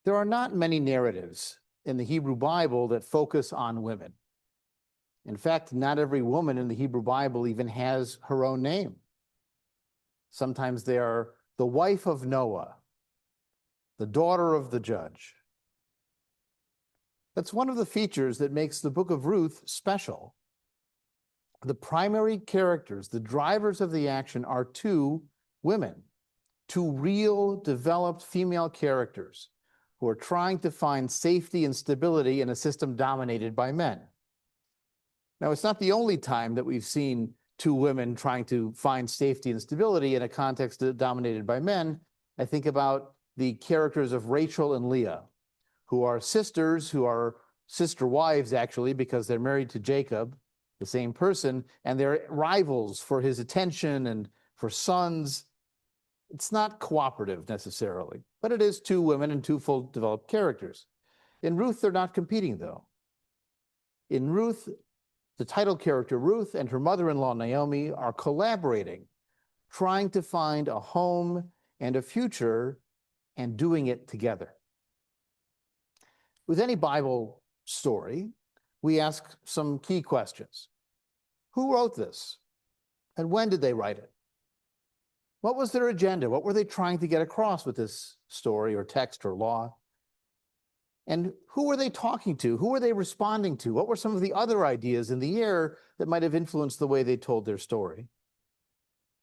There are not many narratives in the Hebrew Bible that focus on women. In fact, not every woman in the Hebrew Bible even has her own name. Sometimes they are the wife of Noah, the daughter of the judge. That's one of the features that makes the book of Ruth special. The primary characters, the drivers of the action, are two women, two real, developed female characters who are trying to find safety and stability in a system dominated by men. Now, it's not the only time that we've seen two women trying to find safety and stability in a context dominated by men. I think about the characters of Rachel and Leah, who are sisters, who are sister wives, actually, because they're married to Jacob, the same person, and they're rivals for his attention and for sons. It's not cooperative necessarily, but it is two women and two full developed characters. In Ruth, they're not competing, though. In Ruth, the title character, Ruth, and her mother-in-law, Naomi, are collaborating, trying to find a home and a future, and doing it together. With any Bible story, we ask some key questions. Who wrote this? And when did they write it? What was their agenda? What were they trying to get across with this story or text or law? And who were they talking to? Who were they responding to? What were some of the other ideas in the air that might have influenced the way they told their story?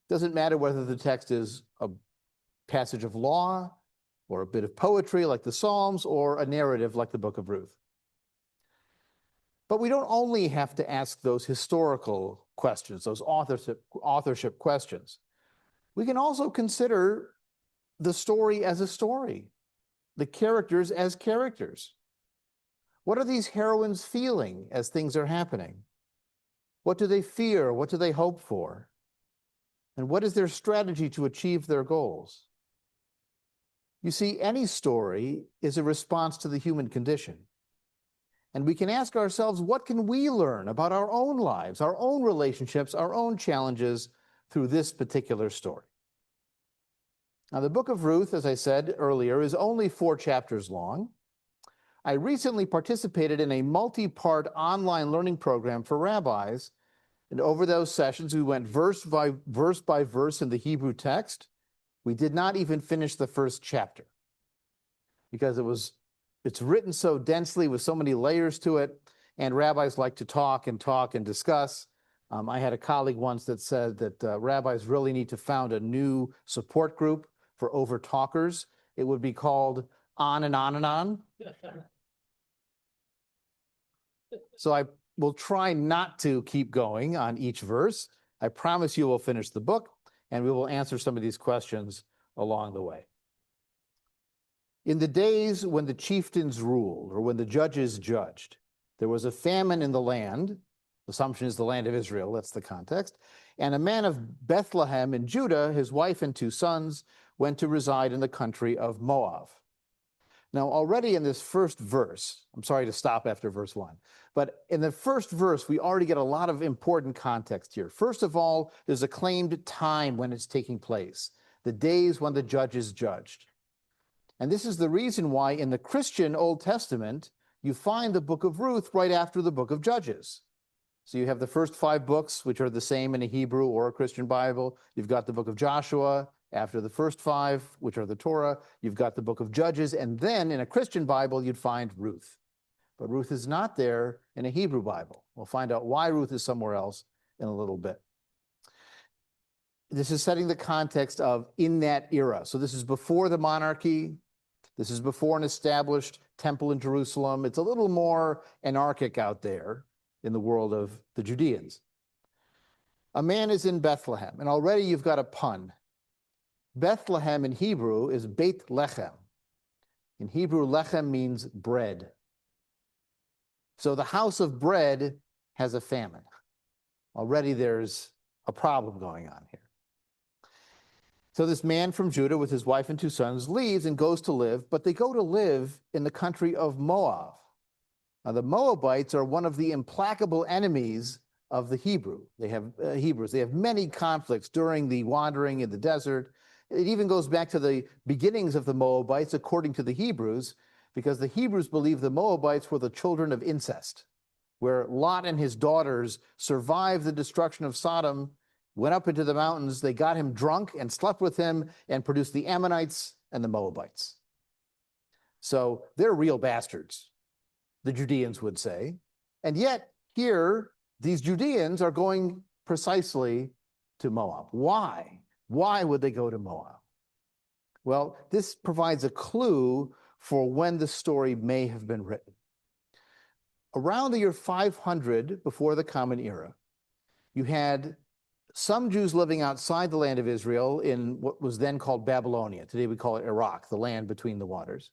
Doesn't matter whether the text is a passage of law or a bit of poetry like the Psalms or a narrative like the book of Ruth. But we don't only have to ask those historical questions, those authorship questions. We can also consider the story as a story, the characters as characters. What are these heroines feeling as things are happening? What do they fear? What do they hope for? And what is their strategy to achieve their goals? You see, any story is a response to the human condition. And we can ask ourselves, what can we learn about our own lives, our own relationships, our own challenges through this particular story? Now, the book of Ruth, as I said earlier, is only 4 chapters long. I recently participated in a multi-part online learning program for rabbis. And over those sessions, we went verse by verse in the Hebrew text. We did not even finish the first chapter because it's written so densely with so many layers to it, and rabbis like to talk and discuss. I had a colleague once that said that rabbis really need to found a new support group for over-talkers. It would be called On and On and On. So I will try not to keep going on each verse. I promise you we'll finish the book, and we will answer some of these questions along the way. In the days when the chieftains ruled, or when the judges judged, there was a famine in the land. The assumption is the land of Israel, that's the context. And a man of Bethlehem in Judah, his wife and 2 sons, went to reside in the country of Moab. Now, already in this first verse, I'm sorry to stop after verse 1, but in the first verse, we already get a lot of important context here. First of all, there's a claimed time when it's taking place, the days when the judges judged. And this is the reason why in the Christian Old Testament, you find the book of Ruth right after the book of Judges. So you have the first 5 books, which are the same in a Hebrew or a Christian Bible. You've got the book of Joshua after the first 5, which are the Torah. You've got the book of Judges. And then in a Christian Bible, you'd find Ruth. But Ruth is not there in a Hebrew Bible. We'll find out why Ruth is somewhere else in a little bit. This is setting the context of in that era. So this is before the monarchy. This is before an established temple in Jerusalem. It's a little more anarchic out there in the world of the Judeans. A man is in Bethlehem, and already you've got a pun. Bethlehem in Hebrew is Beit Lechem. In Hebrew, lechem means bread. So the house of bread has a famine. Already there's a problem going on here. So this man from Judah with his wife and 2 sons leaves and goes to live, but they go to live in the country of Moab. Now the Moabites are one of the implacable enemies of the Hebrews. They have many conflicts during the wandering in the desert. It even goes back to the beginnings of the Moabites, according to the Hebrews. because the Hebrews believed the Moabites were the children of incest, where Lot and his daughters survived the destruction of Sodom, went up into the mountains, they got him drunk and slept with him and produced the Ammonites and the Moabites. So they're real bastards, the Judeans would say. And yet here, these Judeans are going precisely to Moab. Why? Why would they go to Moab? Well, this provides a clue for when the story may have been written. Around the year 500 before the Common Era, you had some Jews living outside the land of Israel in what was then called Babylonia. Today we call it Iraq, the land between the waters.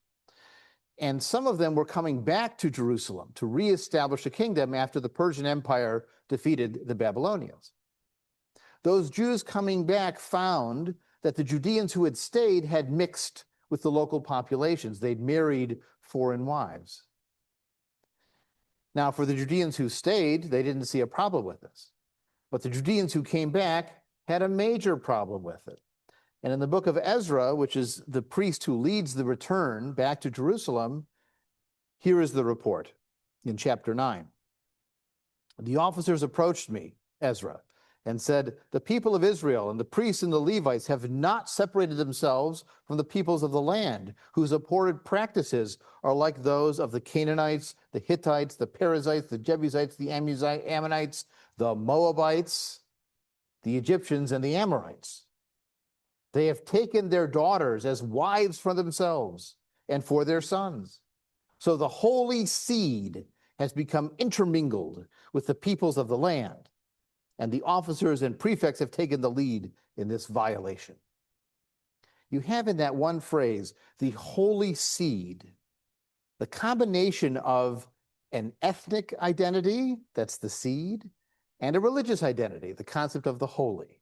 And some of them were coming back to Jerusalem to reestablish a kingdom after the Persian Empire defeated the Babylonians. Those Jews coming back found that the Judeans who had stayed had mixed with the local populations. They'd married foreign wives. Now, for the Judeans who stayed, they didn't see a problem with this. But the Judeans who came back had a major problem with it. And in the book of Ezra, which is the priest who leads the return back to Jerusalem, here is the report in chapter 9. The officers approached me, Ezra, and said, "The people of Israel and the priests and the Levites have not separated themselves from the peoples of the land, whose abhorred practices are like those of the Canaanites, the Hittites, the Perizzites, the Jebusites, the Ammonites, the Moabites, the Egyptians, and the Amorites. They have taken their daughters as wives for themselves and for their sons. So the holy seed has become intermingled with the peoples of the land, and the officers and prefects have taken the lead in this violation." You have in that one phrase, the holy seed, the combination of an ethnic identity, that's the seed, and a religious identity, the concept of the holy.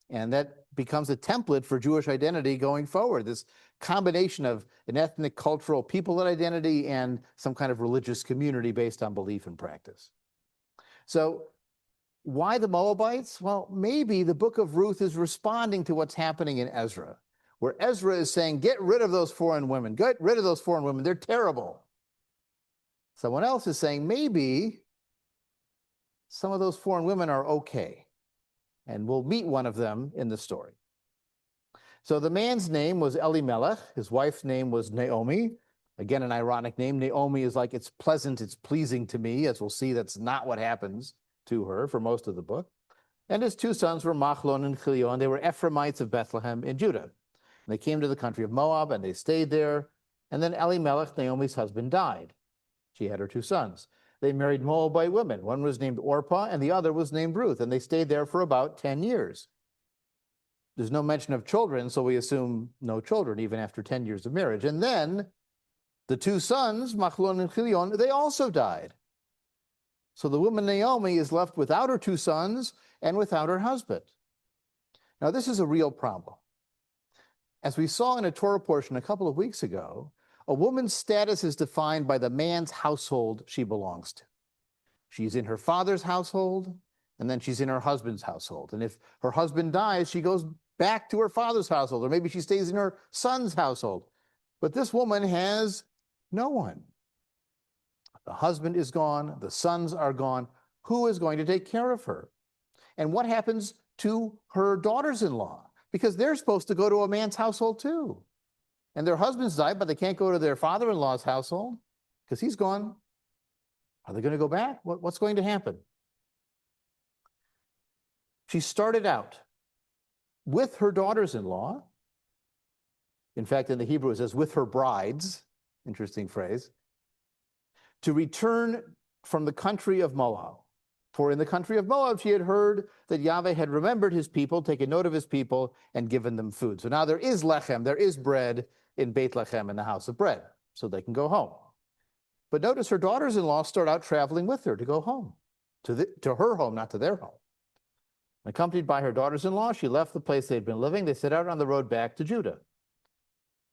And that becomes a template for Jewish identity going forward, this combination of an ethnic, cultural, people identity and some kind of religious community based on belief and practice. So why the Moabites? Well, maybe the book of Ruth is responding to what's happening in Ezra, where Ezra is saying, get rid of those foreign women. Get rid of those foreign women. They're terrible. Someone else is saying, maybe some of those foreign women are okay. And we'll meet one of them in the story. So the man's name was Elimelech. His wife's name was Naomi. Again, an ironic name. Naomi is like, it's pleasant, it's pleasing to me. As we'll see, that's not what happens to her for most of the book. And his two sons were Machlon and Chilion. They were Ephraimites of Bethlehem in Judah. And they came to the country of Moab, and they stayed there. And then Elimelech, Naomi's husband, died. She had her two sons. They married Moabite women. One was named Orpah, and the other was named Ruth, and they stayed there for about 10 years. There's no mention of children, so we assume no children, even after 10 years of marriage. And then the two sons, Machlon and Chilion, they also died. So the woman Naomi is left without her two sons and without her husband. Now, this is a real problem. As we saw in a Torah portion a couple of weeks ago, a woman's status is defined by the man's household she belongs to. She's in her father's household, and then she's in her husband's household. And if her husband dies, she goes back to her father's household, or maybe she stays in her son's household. But this woman has no one. The husband is gone, the sons are gone. Who is going to take care of her? And what happens to her daughters-in-law? Because they're supposed to go to a man's household too. And their husbands died, but they can't go to their father-in-law's household because he's gone. Are they going to go back? What's going to happen? She started out with her daughters-in-law. In fact, in the Hebrew, it says with her brides, interesting phrase, to return from the country of Moab. For in the country of Moab, she had heard that Yahweh had remembered his people, taken note of his people, and given them food. So now there is lechem, there is bread in Beit Lechem, in the house of bread, so they can go home. But notice her daughters-in-law start out traveling with her to go home, to her home, not to their home. Accompanied by her daughters-in-law, she left the place they'd been living. They set out on the road back to Judah.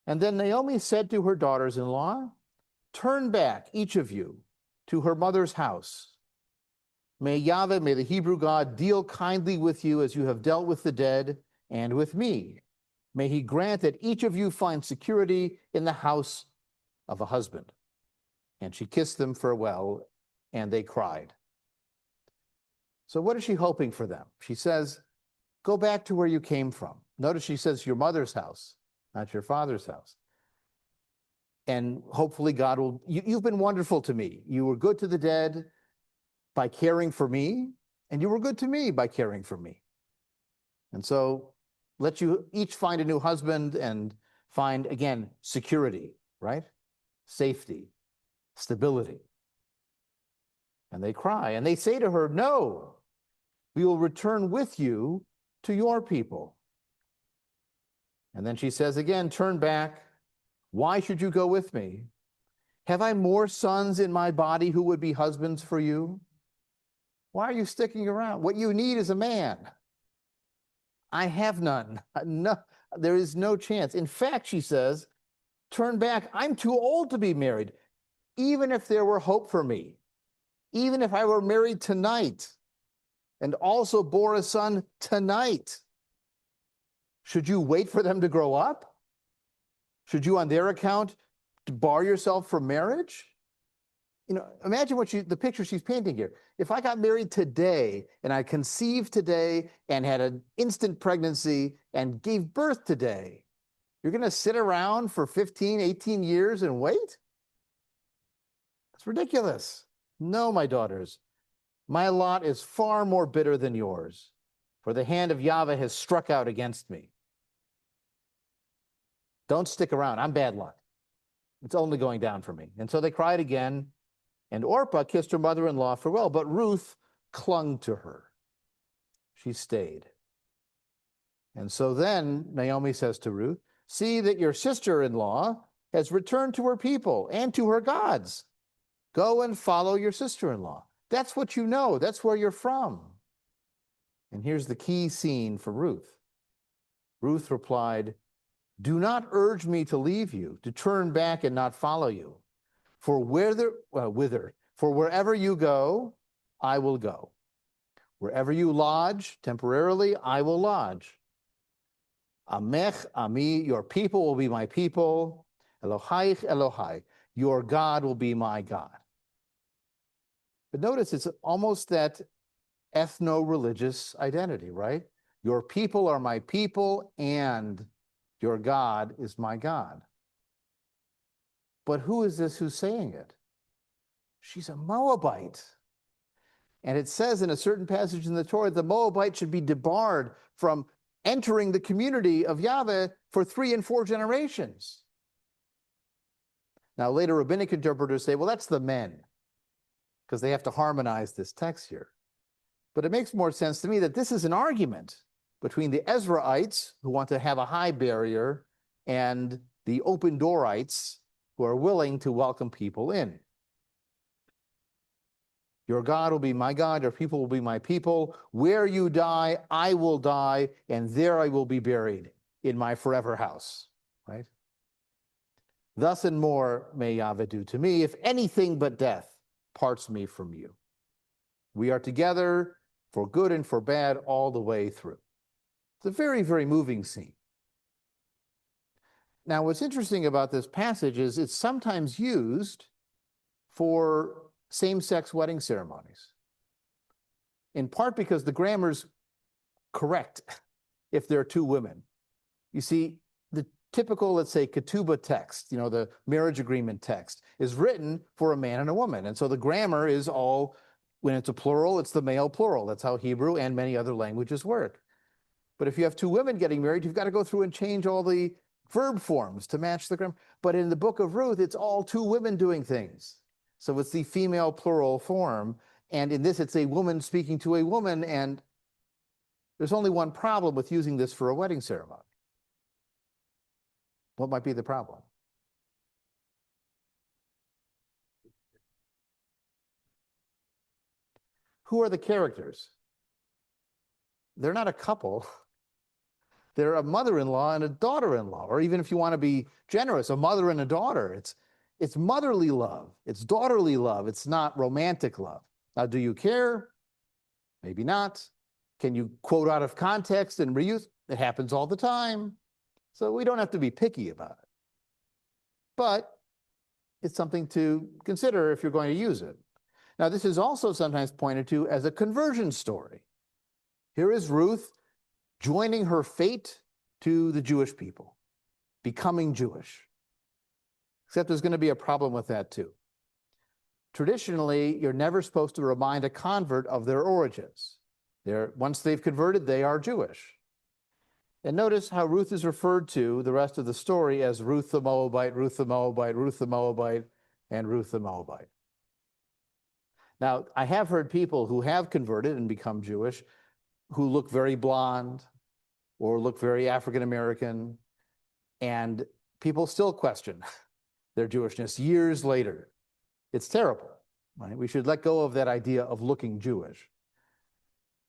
And then Naomi said to her daughters-in-law, "Turn back, each of you, to her mother's house. May Yahweh, may the Hebrew God, deal kindly with you as you have dealt with the dead and with me. May he grant that each of you find security in the house of a husband. And she kissed them farewell, and they cried. So what is she hoping for them? She says, go back to where you came from. Notice she says your mother's house, not your father's house. And hopefully God will, you've been wonderful to me. You were good to the dead by caring for me, and you were good to me by caring for me. And so let you each find a new husband and find, again, security, right? Safety, stability. And they cry, and they say to her, no, we will return with you to your people. And then she says again, turn back. Why should you go with me? Have I more sons in my body who would be husbands for you? Why are you sticking around? What you need is a man. I have none. No, there is no chance. In fact, she says, turn back. I'm too old to be married. Even if there were hope for me, even if I were married tonight and also bore a son tonight, should you wait for them to grow up? Should you, on their account, bar yourself from marriage? You know, imagine the picture she's painting here. If I got married today and I conceived today and had an instant pregnancy and gave birth today, you're going to sit around for 15, 18 years and wait? That's ridiculous. No, my daughters, my lot is far more bitter than yours, for the hand of Yahweh has struck out against me. Don't stick around. I'm bad luck. It's only going down for me. And so they cried again, and Orpah kissed her mother-in-law farewell, but Ruth clung to her. She stayed. And so then Naomi says to Ruth, see that your sister-in-law has returned to her people and to her gods. Go and follow your sister-in-law. That's what you know. That's where you're from. And here's the key scene for Ruth. Ruth replied, do not urge me to leave you, to turn back and not follow you. For wherever you go, I will go. Wherever you lodge temporarily, I will lodge. Amech, Ami, your people will be my people. Elohaich, Elohai, your God will be my God. But notice it's almost that ethno-religious identity, right? Your people are my people, and your God is my God. But who is this who's saying it? She's a Moabite. And it says in a certain passage in the Torah, the Moabite should be debarred from entering the community of Yahweh for 3 and 4 generations. Now, later rabbinic interpreters say, well, that's the men, because they have to harmonize this text here. But it makes more sense to me that this is an argument between the Ezraites, who want to have a high barrier, and the open doorites, who are willing to welcome people in. Your God will be my God, your people will be my people. Where you die, I will die, and there I will be buried in my forever house, right? Thus and more may Yahweh do to me, if anything but death parts me from you. We are together for good and for bad all the way through. It's a very, very moving scene. Now, what's interesting about this passage is it's sometimes used for same-sex wedding ceremonies, in part because the grammar's correct if there are 2 women. You see, the typical, let's say, ketubah text, you know, the marriage agreement text, is written for a man and a woman. And so the grammar is all, when it's a plural, it's the male plural. That's how Hebrew and many other languages work. But if you have 2 women getting married, you've got to go through and change all the verb forms to match the grammar. But in the book of Ruth, it's all 2 women doing things. So it's the female plural form. And in this, it's a woman speaking to a woman. And there's only one problem with using this for a wedding ceremony. What might be the problem? Who are the characters? They're not a couple. They're a mother-in-law and a daughter-in-law, or even if you want to be generous, a mother and a daughter. It's motherly love. It's daughterly love. It's not romantic love. Now, do you care? Maybe not. Can you quote out of context and reuse? It happens all the time. So we don't have to be picky about it. But it's something to consider if you're going to use it. Now, this is also sometimes pointed to as a conversion story. Here is Ruth joining her fate to the Jewish people, becoming Jewish. Except there's going to be a problem with that too. Traditionally, you're never supposed to remind a convert of their origins. Once they've converted, they are Jewish. And notice how Ruth is referred to the rest of the story as Ruth the Moabite, Ruth the Moabite, Ruth the Moabite, and Ruth the Moabite. Now, I have heard people who have converted and become Jewish who look very blonde or look very African American, and people still question their Jewishness years later. It's terrible, right? We should let go of that idea of looking Jewish.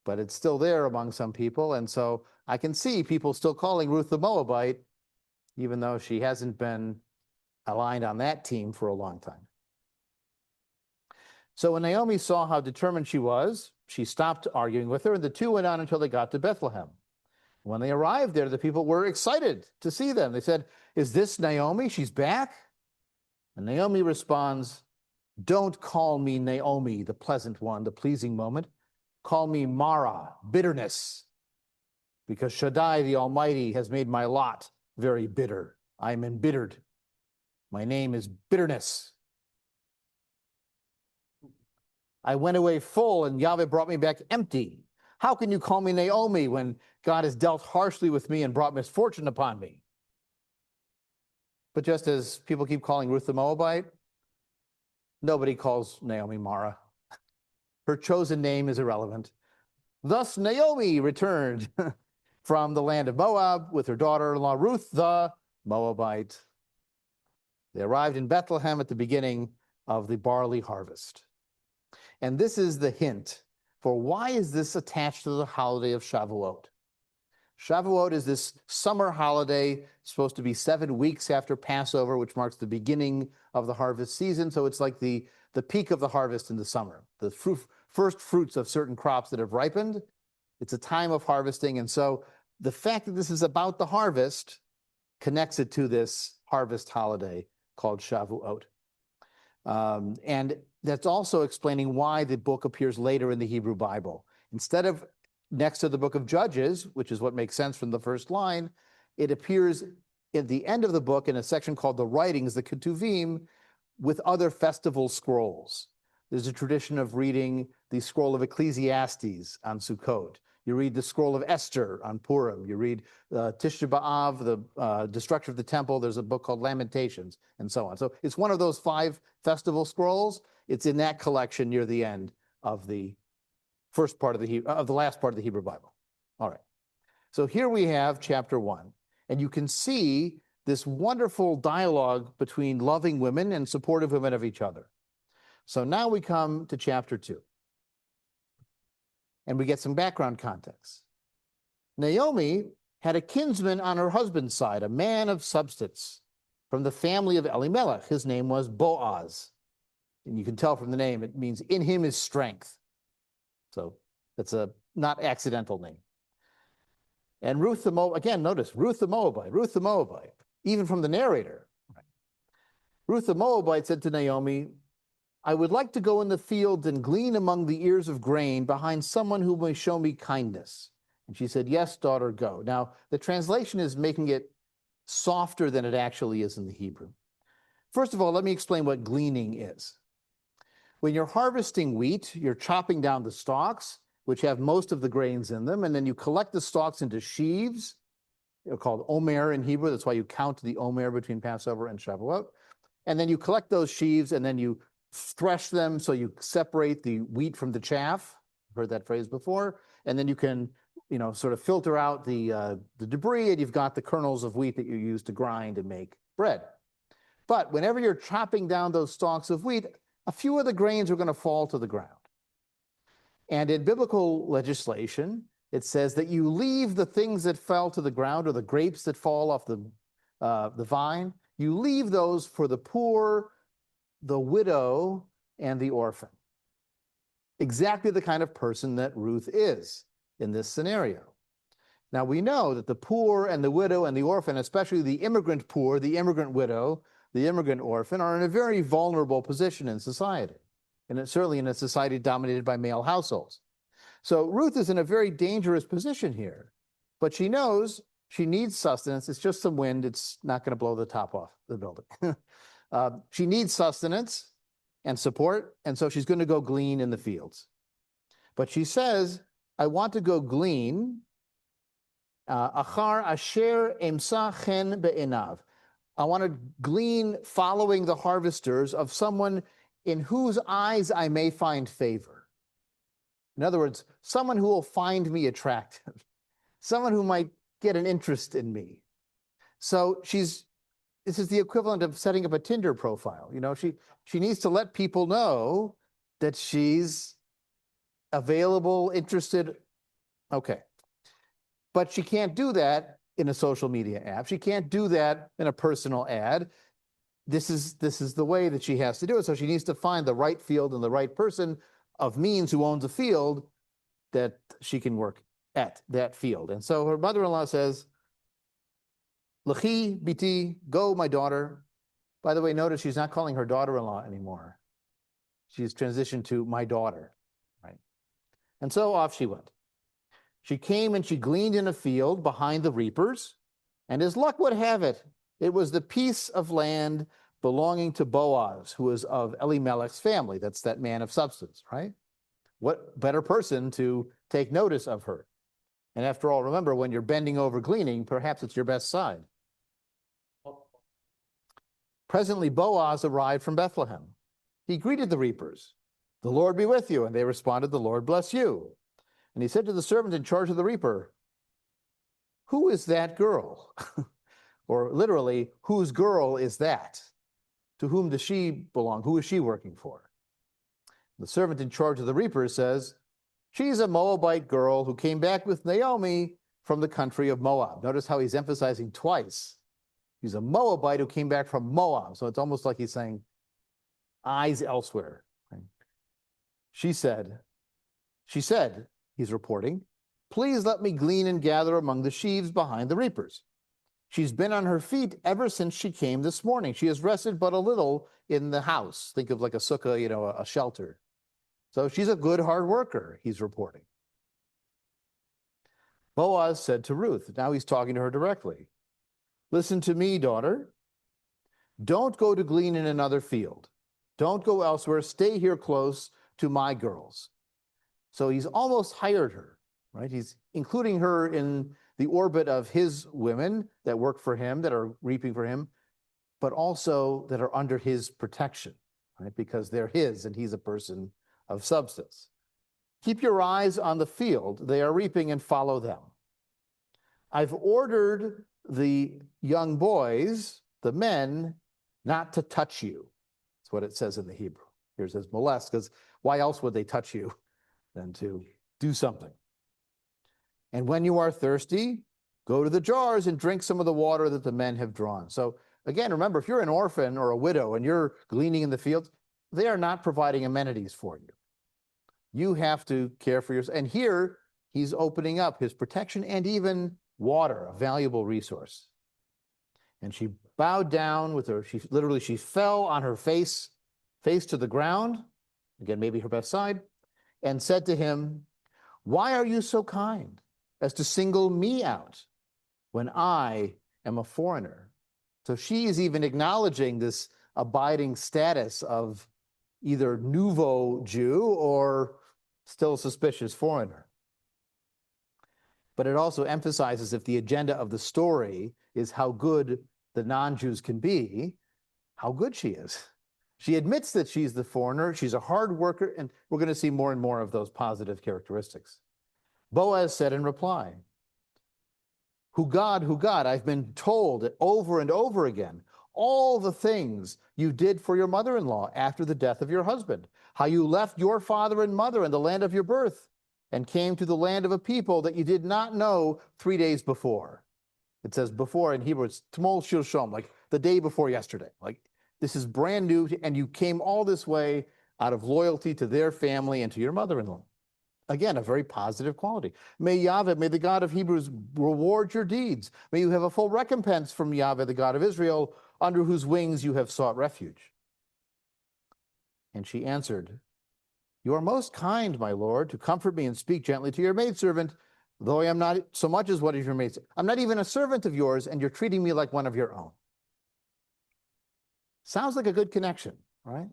But it's still there among some people, and so I can see people still calling Ruth the Moabite, even though she hasn't been aligned on that team for a long time. So when Naomi saw how determined she was, she stopped arguing with her, and the two went on until they got to Bethlehem. When they arrived there, the people were excited to see them. They said, "Is this Naomi? She's back?" And Naomi responds, "Don't call me Naomi, the pleasant one, the pleasing moment. Call me Mara, bitterness, because Shaddai the Almighty has made my lot very bitter. I am embittered. My name is bitterness. I went away full and Yahweh brought me back empty. How can you call me Naomi when God has dealt harshly with me and brought misfortune upon me?" But just as people keep calling Ruth the Moabite, nobody calls Naomi Mara. Her chosen name is irrelevant. Thus Naomi returned from the land of Moab with her daughter-in-law Ruth the Moabite. They arrived in Bethlehem at the beginning of the barley harvest. And this is the hint for why is this attached to the holiday of Shavuot. Shavuot is this summer holiday, supposed to be 7 weeks after Passover, which marks the beginning of the harvest season. So it's like the peak of the harvest in the summer, the first fruits of certain crops that have ripened. It's a time of harvesting. And so the fact that this is about the harvest connects it to this harvest holiday called Shavuot. And that's also explaining why the book appears later in the Hebrew Bible. Instead of next to the book of Judges, which is what makes sense from the first line, it appears at the end of the book in a section called the Writings, the Ketuvim, with other festival scrolls. There's a tradition of reading the scroll of Ecclesiastes on Sukkot. You read the scroll of Esther on Purim. You read Tisha B'Av, the destruction of the temple. There's a book called Lamentations, and so on. So it's one of those 5 festival scrolls. It's in that collection near the end of the last part of the Hebrew Bible. All right. So here we have chapter 1, and you can see this wonderful dialogue between loving women and supportive women of each other. So now we come to chapter 2. And we get some background context. Naomi had a kinsman on her husband's side, a man of substance from the family of Elimelech. His name was Boaz. And you can tell from the name, it means in him is strength. So that's a not accidental name. And Ruth the Moabite, again, notice, Ruth the Moabite, even from the narrator. Ruth the Moabite said to Naomi, "I would like to go in the fields and glean among the ears of grain behind someone who may show me kindness." And she said, "Yes, daughter, go." Now, the translation is making it softer than it actually is in the Hebrew. First of all, let me explain what gleaning is. When you're harvesting wheat, you're chopping down the stalks, which have most of the grains in them, and then you collect the stalks into sheaves. They're called omer in Hebrew. That's why you count the omer between Passover and Shavuot. And then you collect those sheaves, and then you thresh them so you separate the wheat from the chaff. I've heard that phrase before. And then you can, sort of filter out the debris, and you've got the kernels of wheat that you use to grind and make bread. But whenever you're chopping down those stalks of wheat, a few of the grains are going to fall to the ground. And in biblical legislation, it says that you leave the things that fell to the ground, or the grapes that fall off the vine, you leave those for the poor, the widow, and the orphan. Exactly the kind of person that Ruth is in this scenario. Now we know that the poor and the widow and the orphan, especially the immigrant poor, the immigrant widow, the immigrant orphan, are in a very vulnerable position in society, and it's certainly in a society dominated by male households. So Ruth is in a very dangerous position here, but she knows she needs sustenance. It's just some wind. It's not going to blow the top off the building. She needs sustenance and support, and so she's going to go glean in the fields. But she says, I want to go glean achar asher emsa chen be'enav. I want to glean following the harvesters of someone in whose eyes I may find favor. In other words, someone who will find me attractive, someone who might get an interest in me. So this is the equivalent of setting up a Tinder profile. You know, she needs to let people know that she's available, interested. Okay. But she can't do that in a social media app. She can't do that in a personal ad. This is the way that she has to do it. So she needs to find the right field and the right person of means who owns a field that she can work at that field. And so her mother-in-law says, L'chi biti, go, my daughter. By the way, notice she's not calling her daughter-in-law anymore. She's transitioned to my daughter, right? And so off she went. She came and she gleaned in a field behind the reapers, and as luck would have it, it was the piece of land belonging to Boaz, who was of Elimelech's family. That's that man of substance, right? What better person to take notice of her? And after all, remember, when you're bending over gleaning, perhaps it's your best side. Presently, Boaz arrived from Bethlehem. He greeted the reapers. The Lord be with you. And they responded, the Lord bless you. And he said to the servant in charge of the reaper, who is that girl? Or literally, whose girl is that? To whom does she belong? Who is she working for? The servant in charge of the reaper says, she's a Moabite girl who came back with Naomi from the country of Moab. Notice how he's emphasizing twice. He's a Moabite who came back from Moab. So it's almost like he's saying, eyes elsewhere. She said, he's reporting, please let me glean and gather among the sheaves behind the reapers. She's been on her feet ever since she came this morning. She has rested but a little in the house. Think of like a sukkah, you know, a shelter. So she's a good hard worker, he's reporting. Boaz said to Ruth, now he's talking to her directly, listen to me, daughter. Don't go to glean in another field. Don't go elsewhere. Stay here close to my girls. So he's almost hired her, right? He's including her in the orbit of his women that work for him, that are reaping for him, but also that are under his protection, right? Because they're his and he's a person of substance. Keep your eyes on the field. They are reaping, and follow them. I've ordered the young boys, the men, not to touch you. That's what it says in the Hebrew. Here it says molest, because why else would they touch you than to do something? And when you are thirsty, go to the jars and drink some of the water that the men have drawn. So again, remember, if you're an orphan or a widow and you're gleaning in the fields, they are not providing amenities for you. You have to care for yourself. And here, he's opening up his protection and even water, a valuable resource. And she bowed down with her, she fell on her face to the ground, again, maybe her best side, and said to him, why are you so kind as to single me out when I am a foreigner? So she is even acknowledging this abiding status of either nouveau Jew or still suspicious foreigner. But it also emphasizes, if the agenda of the story is how good the non-Jews can be, how good she is. She admits that she's the foreigner, she's a hard worker, and we're going to see more and more of those positive characteristics. Boaz said in reply, Hugad, I've been told over and over again all the things you did for your mother-in-law after the death of your husband, how you left your father and mother in the land of your birth and came to the land of a people that you did not know 3 days before. It says before in Hebrew, it's Tmol Shilshom, like the day before yesterday. Like, this is brand new, and you came all this way out of loyalty to their family and to your mother-in-law. Again, a very positive quality. May Yahweh, may the God of Hebrews reward your deeds. May you have a full recompense from Yahweh, the God of Israel, under whose wings you have sought refuge. And she answered, you are most kind, my Lord, to comfort me and speak gently to your maidservant, though I am not so much as one of your maids. I'm not even a servant of yours, and you're treating me like one of your own. Sounds like a good connection, right?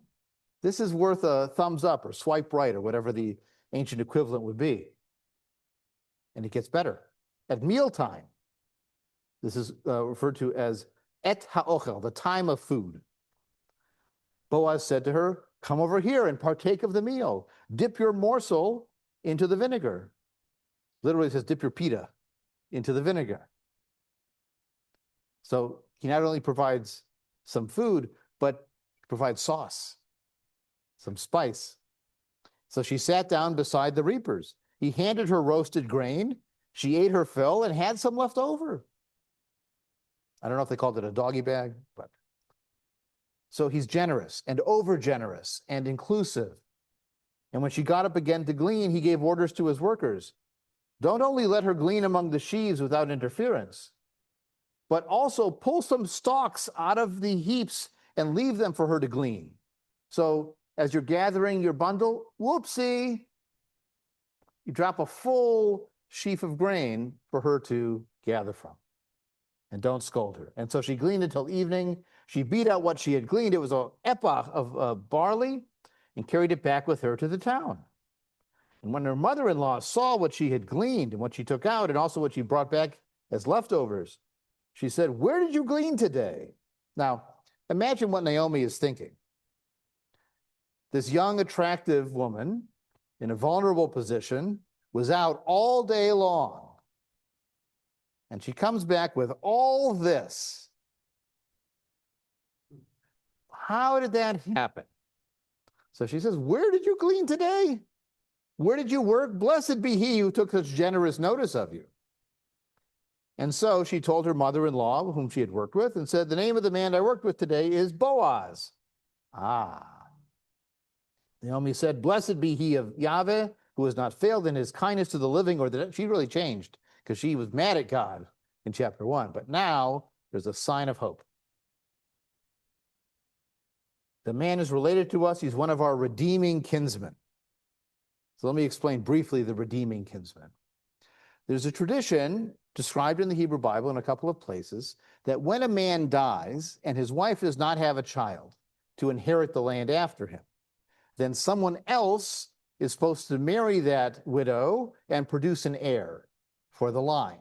This is worth a thumbs up or swipe right or whatever the ancient equivalent would be. And it gets better. At mealtime, this is referred to as et ha'ochel, the time of food. Boaz said to her, come over here and partake of the meal. Dip your morsel into the vinegar. Literally it says dip your pita into the vinegar. So he not only provides some food, but provides sauce, some spice. So she sat down beside the reapers. He handed her roasted grain. She ate her fill and had some left over. I don't know if they called it a doggy bag, but. So he's generous and over generous and inclusive. And when she got up again to glean, he gave orders to his workers. Don't only let her glean among the sheaves without interference, but also pull some stalks out of the heaps and leave them for her to glean. So as you're gathering your bundle, whoopsie, you drop a full sheaf of grain for her to gather from. And don't scold her. And so she gleaned until evening. She beat out what she had gleaned. It was an ephah of barley, and carried it back with her to the town. And when her mother-in-law saw what she had gleaned and what she took out and also what she brought back as leftovers, she said, where did you glean today? Now, imagine what Naomi is thinking. This young, attractive woman in a vulnerable position was out all day long. And she comes back with all this. How did that happen? So she says, where did you glean today? Where did you work? Blessed be he who took such generous notice of you. And so she told her mother-in-law, whom she had worked with, and said, the name of the man I worked with today is Boaz. Ah. Naomi said, blessed be he of Yahweh, who has not failed in his kindness to the living or the dead. She really changed because she was mad at God in chapter 1. But now there's a sign of hope. The man is related to us. He's one of our redeeming kinsmen. So let me explain briefly the redeeming kinsman. There's a tradition described in the Hebrew Bible in a couple of places that when a man dies and his wife does not have a child to inherit the land after him, then someone else is supposed to marry that widow and produce an heir for the line.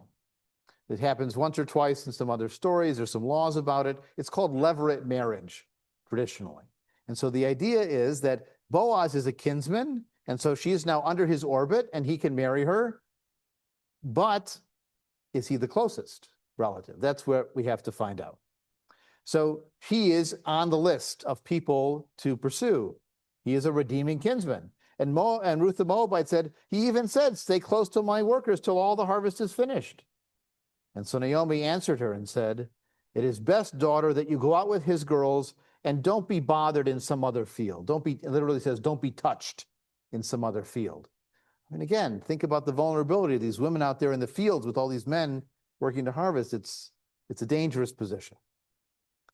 It happens once or twice in some other stories. There's some laws about it. It's called levirate marriage, traditionally. And so the idea is that Boaz is a kinsman, and so she is now under his orbit, and he can marry her. But is he the closest relative? That's where we have to find out. So he is on the list of people to pursue. He is a redeeming kinsman. And Ruth the Moabite said, he even said, stay close to my workers till all the harvest is finished. And so Naomi answered her and said, it is best, daughter, that you go out with his girls and don't be bothered in some other field. It literally says, don't be touched in some other field. I mean, again, think about the vulnerability of these women out there in the fields with all these men working to harvest. It's a dangerous position.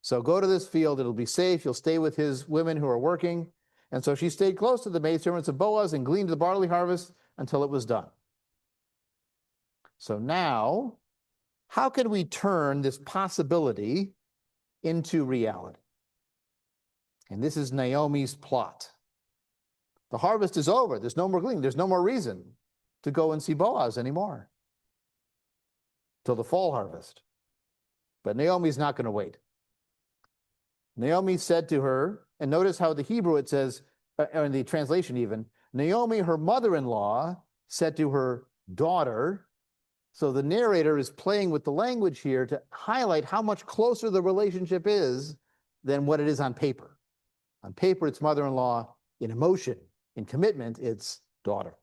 So go to this field. It'll be safe. You'll stay with his women who are working. And so she stayed close to the maidservants of Boaz and gleaned the barley harvest until it was done. So now, how can we turn this possibility into reality? And this is Naomi's plot. The harvest is over. There's no more gleaning. There's no more reason to go and see Boaz anymore till the fall harvest. But Naomi's not going to wait. Naomi said to her, and notice how the Hebrew it says, or in the translation even, Naomi, her mother-in-law, said to her daughter. So the narrator is playing with the language here to highlight how much closer the relationship is than what it is on paper. On paper, it's mother-in-law. In emotion, in commitment, it's daughter.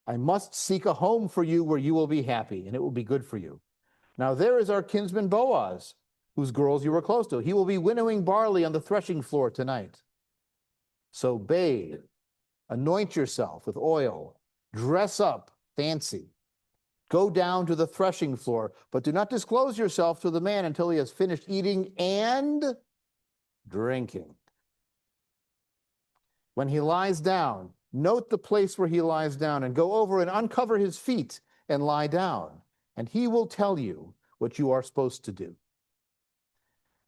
I must seek a home for you where you will be happy, and it will be good for you. Now there is our kinsman Boaz, whose girls you were close to. He will be winnowing barley on the threshing floor tonight. So bathe, anoint yourself with oil, Dress up, fancy. Go down to the threshing floor, but do not disclose yourself to the man until he has finished eating and drinking. When he lies down, note the place where he lies down and go over and uncover his feet and lie down, and he will tell you what you are supposed to do.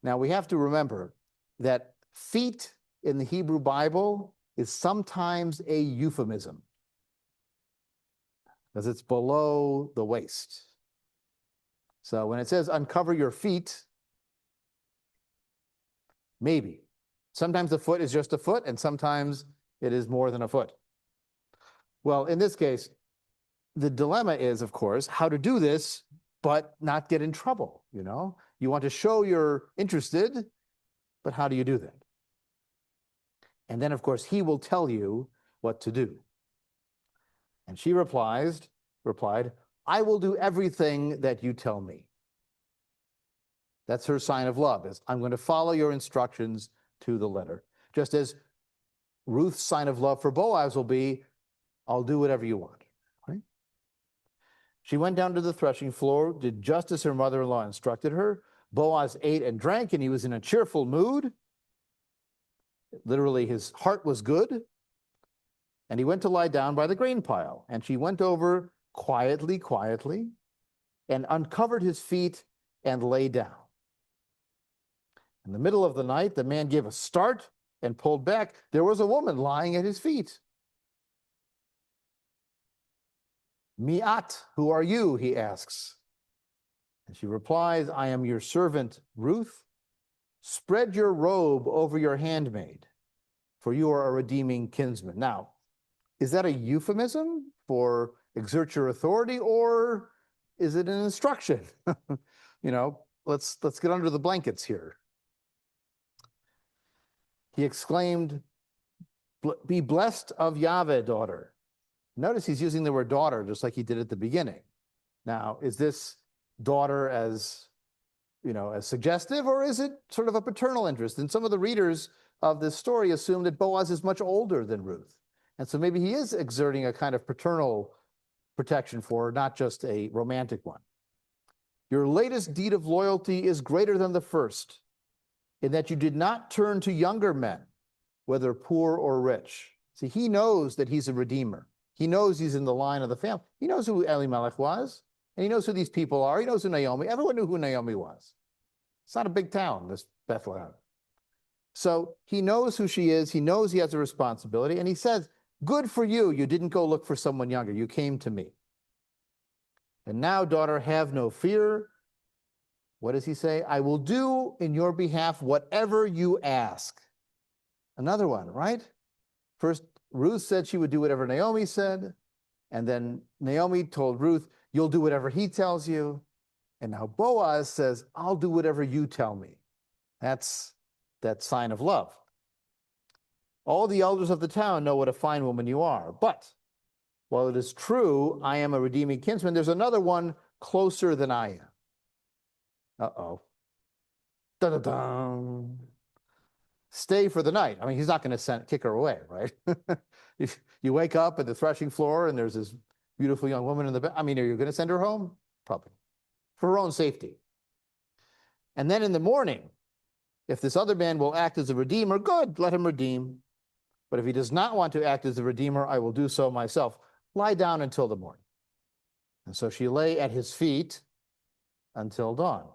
Now, we have to remember that feet in the Hebrew Bible is sometimes a euphemism because it's below the waist. So when it says uncover your feet, maybe. Sometimes the foot is just a foot, and sometimes it is more than a foot. Well, in this case, the dilemma is, of course, how to do this, but not get in trouble, you know? You want to show you're interested, but how do you do that? And then, of course, he will tell you what to do. And she replied, I will do everything that you tell me. That's her sign of love, is I'm going to follow your instructions to the letter. Just as Ruth's sign of love for Boaz will be, I'll do whatever you want. Right? She went down to the threshing floor, did just as her mother-in-law instructed her. Boaz ate and drank, and he was in a cheerful mood. Literally, his heart was good. And he went to lie down by the grain pile. And she went over quietly, and uncovered his feet and lay down. In the middle of the night, the man gave a start and pulled back. There was a woman lying at his feet. Mi'at, who are you? He asks. And she replies, I am your servant, Ruth. Spread your robe over your handmaid, for you are a redeeming kinsman. Now, is that a euphemism for exert your authority, or is it an instruction? You know, let's get under the blankets here. He exclaimed, be blessed of Yahweh, daughter. Notice he's using the word daughter just like he did at the beginning. Now, is this daughter as, you know, as suggestive, or is it sort of a paternal interest? And some of the readers of this story assume that Boaz is much older than Ruth. And so maybe he is exerting a kind of paternal protection for her, not just a romantic one. Your latest deed of loyalty is greater than the first, in that you did not turn to younger men, whether poor or rich. See, he knows that he's a redeemer. He knows he's in the line of the family. He knows who Elimelech was, and he knows who these people are. He knows who Naomi. Everyone knew who Naomi was. It's not a big town, this Bethlehem. So he knows who she is. He knows he has a responsibility, and he says, good for you. You didn't go look for someone younger. You came to me. And now, daughter, have no fear. What does he say? I will do in your behalf whatever you ask. Another one, right? First, Ruth said she would do whatever Naomi said. And then Naomi told Ruth, you'll do whatever he tells you. And now Boaz says, I'll do whatever you tell me. That's that sign of love. All the elders of the town know what a fine woman you are. But while it is true, I am a redeeming kinsman, there's another one closer than I am. Uh-oh. Da-da-dum. Stay for the night. I mean, he's not going to kick her away, right? If you wake up at the threshing floor and there's this beautiful young woman in the bed, I mean, are you going to send her home? Probably. For her own safety. And then in the morning, if this other man will act as a redeemer, good, let him redeem. But if he does not want to act as a redeemer, I will do so myself. Lie down until the morning. And so she lay at his feet until dawn.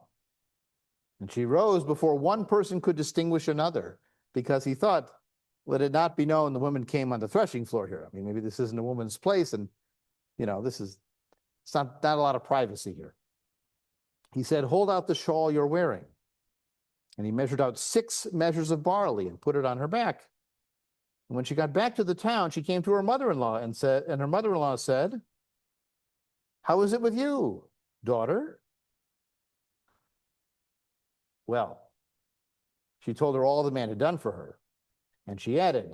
And she rose before one person could distinguish another, because he thought, let it not be known the woman came on the threshing floor here. I mean, maybe this isn't a woman's place, and, you know, it's not a lot of privacy here. He said, hold out the shawl you're wearing. And he measured out 6 measures of barley and put it on her back. And when she got back to the town, she came to her mother-in-law and her mother-in-law said, how is it with you, daughter? Well, she told her all the man had done for her. And she added,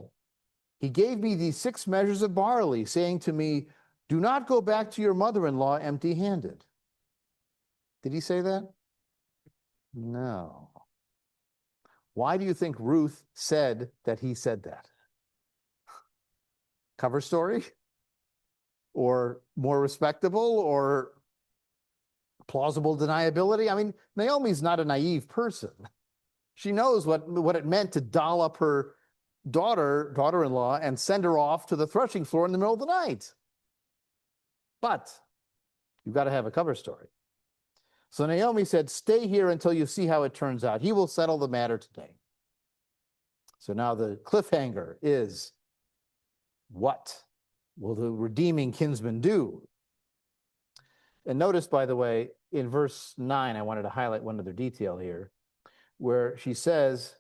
he gave me these 6 measures of barley, saying to me, do not go back to your mother-in-law empty-handed. Did he say that? No. Why do you think Ruth said that he said that? Cover story? or more respectable or plausible deniability. I mean, Naomi's not a naive person. She knows what it meant to doll up her daughter-in-law, and send her off to the threshing floor in the middle of the night. But you've got to have a cover story. So Naomi said, stay here until you see how it turns out. He will settle the matter today. So now the cliffhanger is, what will the redeeming kinsman do? And notice, by the way, in verse 9, I wanted to highlight one other detail here, where she says,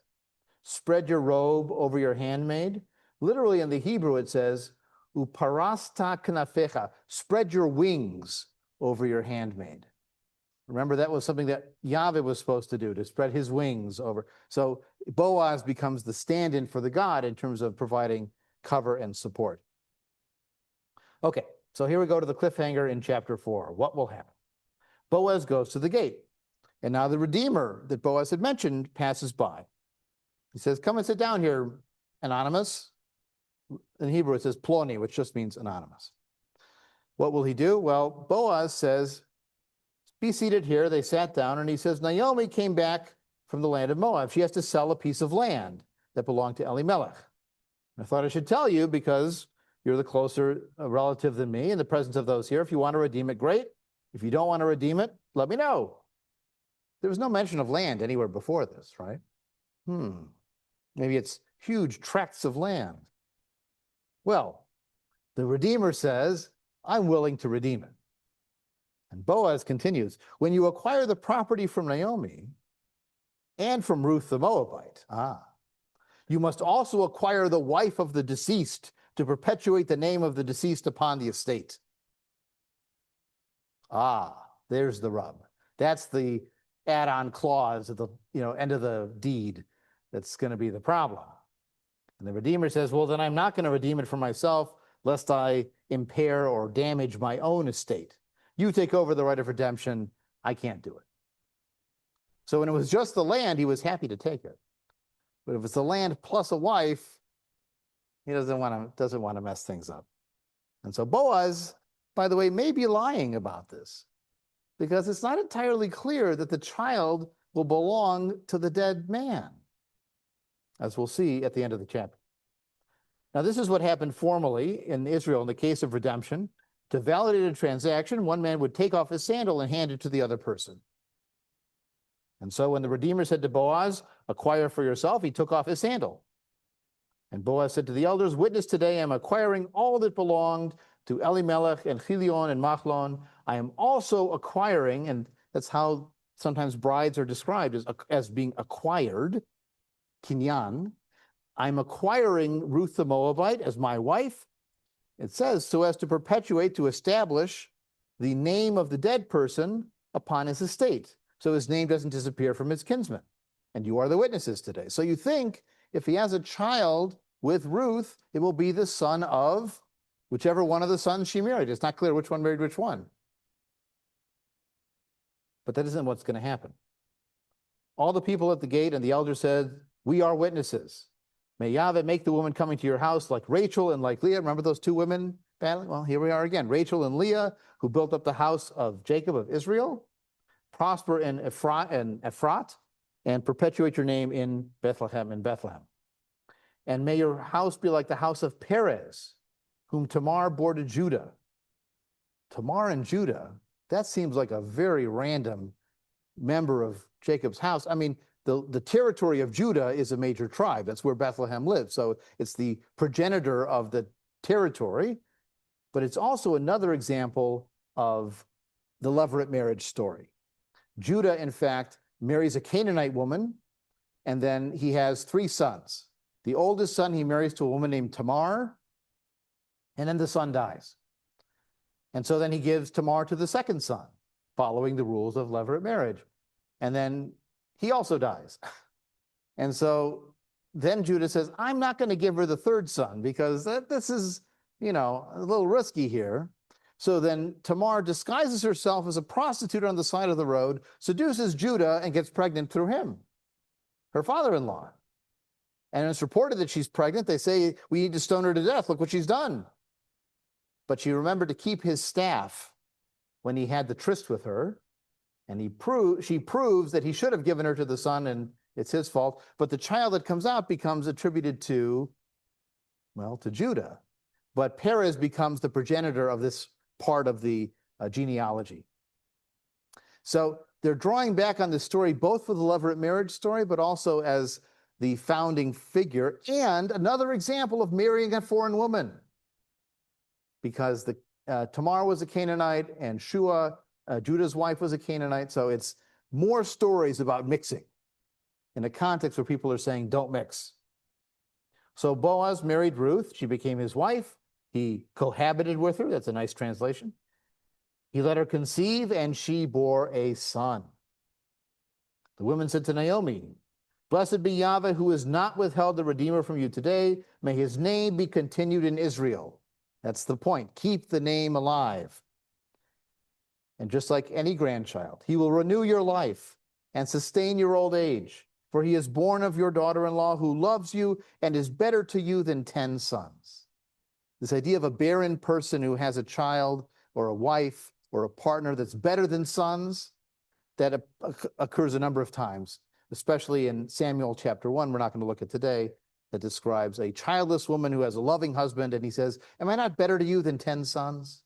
spread your robe over your handmaid. Literally in the Hebrew, it says, uparasta knafecha, spread your wings over your handmaid. Remember, that was something that Yahweh was supposed to do, to spread his wings over. So Boaz becomes the stand-in for the God in terms of providing cover and support. Okay, so here we go to the cliffhanger in chapter 4. What will happen? Boaz goes to the gate, and now the Redeemer that Boaz had mentioned passes by. He says, come and sit down here, anonymous. In Hebrew, it says ploni, which just means anonymous. What will he do? Well, Boaz says, be seated here. They sat down, and he says, Naomi came back from the land of Moab. She has to sell a piece of land that belonged to Elimelech. I thought I should tell you because you're the closer relative than me in the presence of those here. If you want to redeem it, great. If you don't want to redeem it, let me know. There was no mention of land anywhere before this, right? Maybe it's huge tracts of land. Well, the Redeemer says, I'm willing to redeem it. And Boaz continues, when you acquire the property from Naomi and from Ruth the Moabite, you must also acquire the wife of the deceased to perpetuate the name of the deceased upon the estate. There's the rub. That's the add-on clause at the end of the deed that's going to be the problem. And the Redeemer says, well, then I'm not going to redeem it for myself, lest I impair or damage my own estate. You take over the right of redemption. I can't do it. So when it was just the land, he was happy to take it. But if it's the land plus a wife, he doesn't want to mess things up. And so Boaz, by the way, may be lying about this, because it's not entirely clear that the child will belong to the dead man, as we'll see at the end of the chapter. Now, this is what happened formally in Israel in the case of redemption. To validate a transaction, one man would take off his sandal and hand it to the other person. And so when the Redeemer said to Boaz, acquire for yourself, he took off his sandal. And Boaz said to the elders, witness today, I'm acquiring all that belonged to Elimelech and Chilion and Machlon. I am also acquiring, and that's how sometimes brides are described, as being acquired, kinyan. I'm acquiring Ruth the Moabite as my wife. It says, so as to perpetuate, to establish the name of the dead person upon his estate, so his name doesn't disappear from his kinsmen. And you are the witnesses today. So you think if he has a child with Ruth, it will be the son of whichever one of the sons she married. It's not clear which one married which one. But that isn't what's going to happen. All the people at the gate and the elder said, we are witnesses. May Yahweh make the woman coming to your house like Rachel and like Leah. Remember those two women battling? Well, here we are again. Rachel and Leah, who built up the house of Jacob of Israel, prosper in Ephrat, and perpetuate your name in Bethlehem. And may your house be like the house of Perez, whom Tamar bore to Judah. Tamar and Judah, that seems like a very random member of Jacob's house. I mean, the territory of Judah is a major tribe. That's where Bethlehem lives. So it's the progenitor of the territory, but it's also another example of the levirate marriage story. Judah, in fact, marries a Canaanite woman, and then he has 3 sons. The oldest son he marries to a woman named Tamar, and then the son dies. And so then he gives Tamar to the second son, following the rules of levirate marriage. And then he also dies. And so then Judah says, I'm not going to give her the third son because this is, a little risky here. So then Tamar disguises herself as a prostitute on the side of the road, seduces Judah, and gets pregnant through him, her father-in-law. And it's reported that she's pregnant. They say, we need to stone her to death. Look what she's done. but she remembered to keep his staff when he had the tryst with her. And she proves that he should have given her to the son, and it's his fault. But the child that comes out becomes attributed to Judah. But Perez becomes the progenitor of this part of the genealogy. So they're drawing back on this story both for the lover marriage story, but also as the founding figure, and another example of marrying a foreign woman. Because Tamar was a Canaanite, and Shua, Judah's wife, was a Canaanite. So it's more stories about mixing in a context where people are saying, don't mix. So Boaz married Ruth. She became his wife. He cohabited with her. That's a nice translation. He let her conceive, and she bore a son. The women said to Naomi, "Blessed be Yahweh, who has not withheld the Redeemer from you today. May his name be continued in Israel." That's the point. Keep the name alive. And just like any grandchild, he will renew your life and sustain your old age. For he is born of your daughter-in-law, who loves you and is better to you than 10 sons. This idea of a barren person who has a child or a wife or a partner that's better than sons, that occurs a number of times, especially in Samuel chapter 1, we're not going to look at today, that describes a childless woman who has a loving husband, and he says, "Am I not better to you than 10 sons?"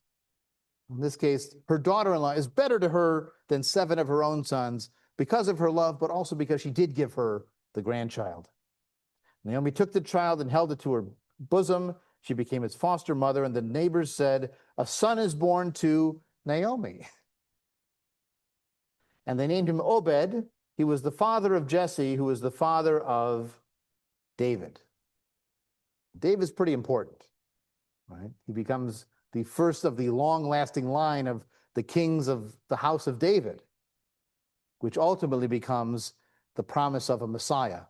In this case, her daughter-in-law is better to her than 7 of her own sons because of her love, but also because she did give her the grandchild. Naomi took the child and held it to her bosom. She became its foster mother, and the neighbors said, "A son is born to Naomi." And they named him Obed. He was the father of Jesse, who was the father of David. David's pretty important, right? He becomes the first of the long-lasting line of the kings of the house of David, which ultimately becomes the promise of a Messiah.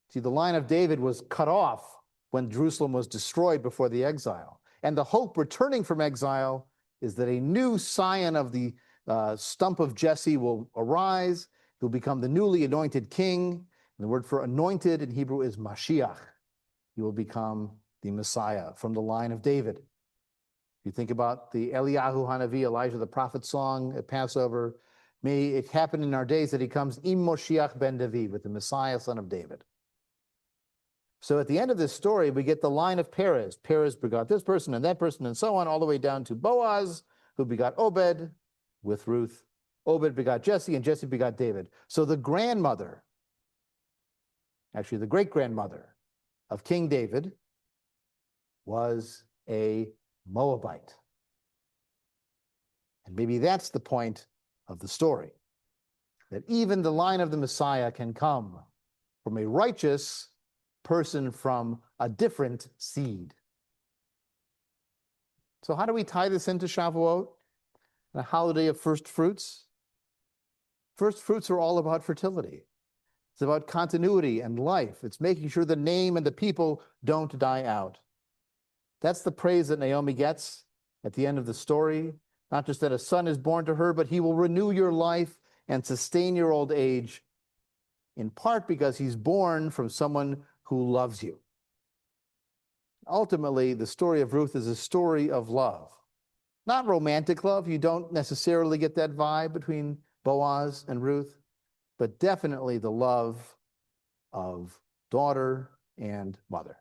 See, the line of David was cut off when Jerusalem was destroyed before the exile. And the hope returning from exile is that a new scion of the stump of Jesse will arise. He'll become the newly anointed king. And the word for anointed in Hebrew is Mashiach. He will become the Messiah from the line of David. If you think about the Eliyahu Hanavi, Elijah the prophet song at Passover, may it happen in our days that he comes Im Moshiach ben David, with the Messiah, son of David. So at the end of this story, we get the line of Perez. Perez begot this person and that person and so on, all the way down to Boaz, who begot Obed with Ruth. Obed begot Jesse, and Jesse begot David. So the grandmother, actually the great-grandmother of King David, was a Moabite. And maybe that's the point of the story, that even the line of the Messiah can come from a righteous person from a different seed. So how do we tie this into Shavuot, the holiday of first fruits? First fruits are all about fertility. It's about continuity and life. It's making sure the name and the people don't die out. That's the praise that Naomi gets at the end of the story. Not just that a son is born to her, but he will renew your life and sustain your old age, in part because he's born from someone who loves you. Ultimately, the story of Ruth is a story of love. Not romantic love. You don't necessarily get that vibe between Boaz and Ruth, but definitely the love of daughter and mother.